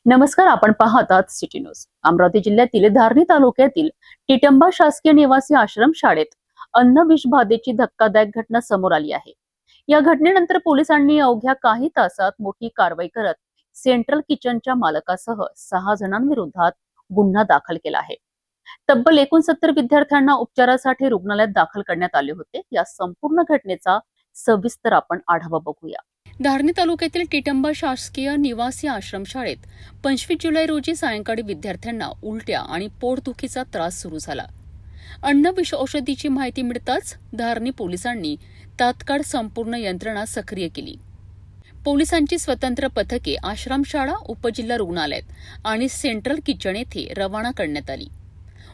नमस्कार, आपण पाहत आहात सिटी न्यूज। अमरावती जिल्ह्यातील धारणी तालुक्यातील टिटंबा शासकीय निवासी आश्रम शाळेत अन्न विषबाधेची धक्कादायक घटना समोर आली आहे। या घटनेनंतर पोलिसांनी अवघ्या काही तासात मोठी कारवाई करत सेंट्रल किचनच्या मालकासह 6 जणांविरोधात गुन्हा दाखल केला आहे। तब्बल 69 विद्यार्थ्यांना उपचारासाठी रुग्णालयात दाखल करण्यात आले होते। या संपूर्ण घटनेचा सविस्तर आपण आढावा बघूया। धारणी तालुक्यातील टिटंबा शासकीय निवासी आश्रमशाळेत 25 जुलै रोजी सायंकाळी विद्यार्थ्यांना उलट्या आणि पोटदुखीचा त्रास सुरू झाला। अन्न विष औषधीची माहिती मिळताच धारणी पोलिसांनी तात्काळ संपूर्ण यंत्रणा सक्रिय केली। पोलिसांची स्वतंत्र पथके आश्रमशाळा, उपजिल्हा रुग्णालयात आणि सेंट्रल किचन येथे रवाना करण्यात आली।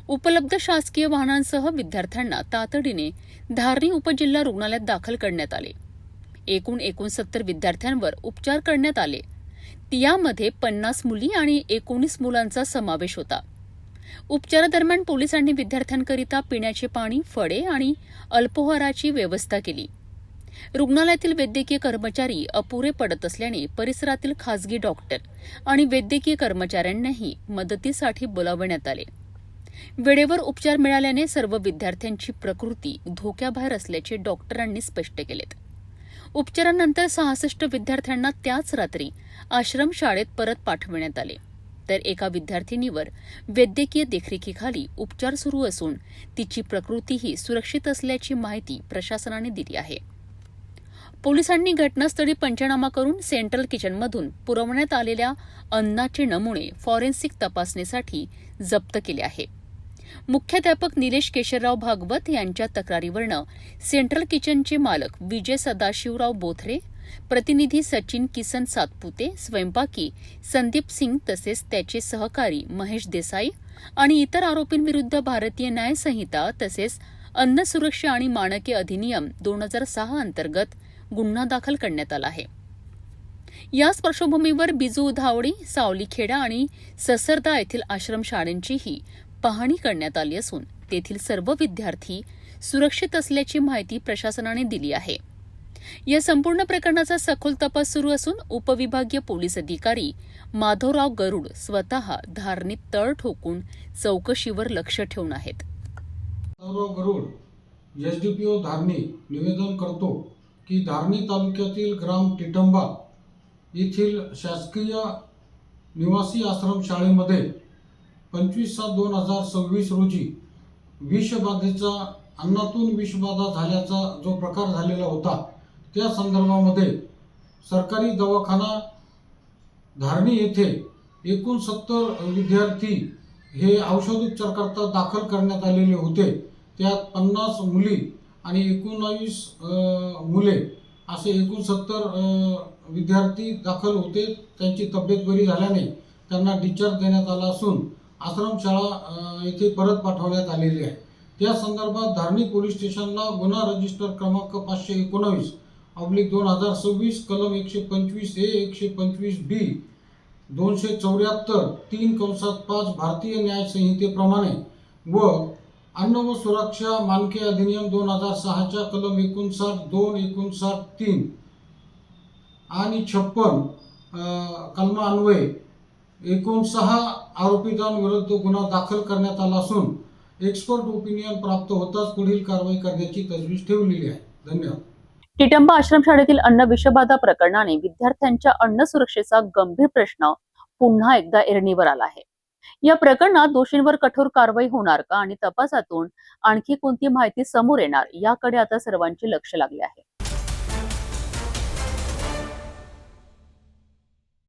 उपलब्ध शासकीय वाहनांसह विद्यार्थ्यांना तातडीने धारणी उपजिल्हा रुग्णालयात दाखल करण्यात आले। एकूण 69 विद्यार्थ्यांवर उपचार करण्यात आले। यामध्ये 50 मुली आणि 19 मुलांचा समावेश होता। उपचारादरम्यान पोलिसांनी विद्यार्थ्यांकरिता पिण्याचे पाणी, फळे आणि अल्पोहाराची व्यवस्था केली। रुग्णालयातील वैद्यकीय कर्मचारी अपुरे पडत असल्याने परिसरातील खासगी डॉक्टर आणि वैद्यकीय कर्मचाऱ्यांनाही मदतीसाठी बोलावण्यात आले। वेळेवर उपचार मिळाल्याने सर्व विद्यार्थ्यांची प्रकृती धोक्याबाहेर असल्याचे डॉक्टरांनी स्पष्ट केले। उपचारानंतर 66 विद्यार्थ्यांना त्याच रात्री आश्रमशाळेत परत पाठवण्यात आले, तर एका विद्यार्थिनीवर वैद्यकीय देखरेखीखाली उपचार सुरू असून तिची प्रकृतीही सुरक्षित असल्याची माहिती प्रशासनाने दिली आहे। पोलिसांनी घटनास्थळी पंचनामा करून सेंट्रल किचनमधून पुरवण्यात आलेल्या अन्नाचे नमुने फॉरेन्सिक तपासणीसाठी जप्त केले आहे। मुख्याध्यापक निलेश केशरराव भागवत यांच्या तक्रारीवरनं सेंट्रल किचनचे मालक विजय सदाशिवराव बोथरे, प्रतिनिधी सचिन किसन सातपुते, स्वयंपाकी संदीप सिंग तसेच त्याचे सहकारी महेश देसाई आणि इतर आरोपींविरुद्ध भारतीय न्याय संहिता तसेच अन्न सुरक्षा आणि मानके अधिनियम 2006 अंतर्गत गुन्हा दाखल करण्यात आला आहे। याच पार्श्वभूमीवर बिजू धावडी, सावलीखेडा आणि ससरदा येथील आश्रमशाळांचीही पाहणी करण्यात आली असून तेथील सर्व विद्यार्थी सुरक्षित असल्याची माहिती प्रशासनाने दिली आहे। या संपूर्ण प्रकरणाचा सखोल तपास सुरू असून उपविभागीय पोलीस अधिकारी माधवराव गरुड स्वतः धारणीत तळ ठोकून चौकशीवर लक्ष ठेवून आहेत। माधवराव गरुड, एसडीपीओ धारणी, निवेदन करतो की धारणी तालुक्यातील ग्राम टिटंबा येथील शासकीय निवासी आश्रम शाळेमध्ये 25/7/2026 रोजी विषबाधेचा अन्नातून विषबाधा झाल्याचा जो प्रकार झालेला होता, त्या संदर्भामध्ये सरकारी दवाखाना धारणी येथे 69 विद्यार्थी हे औषधोपचारकरता दाखल करण्यात आलेले होते। त्यात 50 मुली आणि 19 मुले असे 69 विद्यार्थी दाखल होते। त्यांची तब्येत बरी झाल्याने त्यांना डिस्चार्ज देण्यात आला असून आश्रमशाळा येथे परत पाठवण्यात आलेली आहे। त्या संदर्भात धारणी पोलीस स्टेशनला गुन्हा रजिस्टर क्रमांक 519/2026 कलम 125A 125B 274 3/5 भारतीय न्याय संहितेप्रमाणे व अन्न व सुरक्षा मानके अधिनियम 2006 च्या कलम 59(2), 59(3) आणि 56 कलमान्वये 59 आरोपितांविरुद्ध गुन्हा दाखल करण्यात आला असून एक्सपर्ट ओपिनियन प्राप्त होताच पुढील कारवाई करण्याची तजवीज ठेवलेली आहे। धन्यवाद। टिटंबा आश्रमशाळेतील अन्न विषबाधा प्रकरणाने विद्यार्थ्यांच्या अन्न सुरक्षेचा गंभीर प्रश्न पुन्हा एकदा ऐरणीवर आला आहे। या प्रकरणात दोषींवर कठोर कारवाई होणार का आणि तपासातून आणखी कोणती माहिती समोर येणार याकडे आता सर्वांचे लक्ष लागले आहे।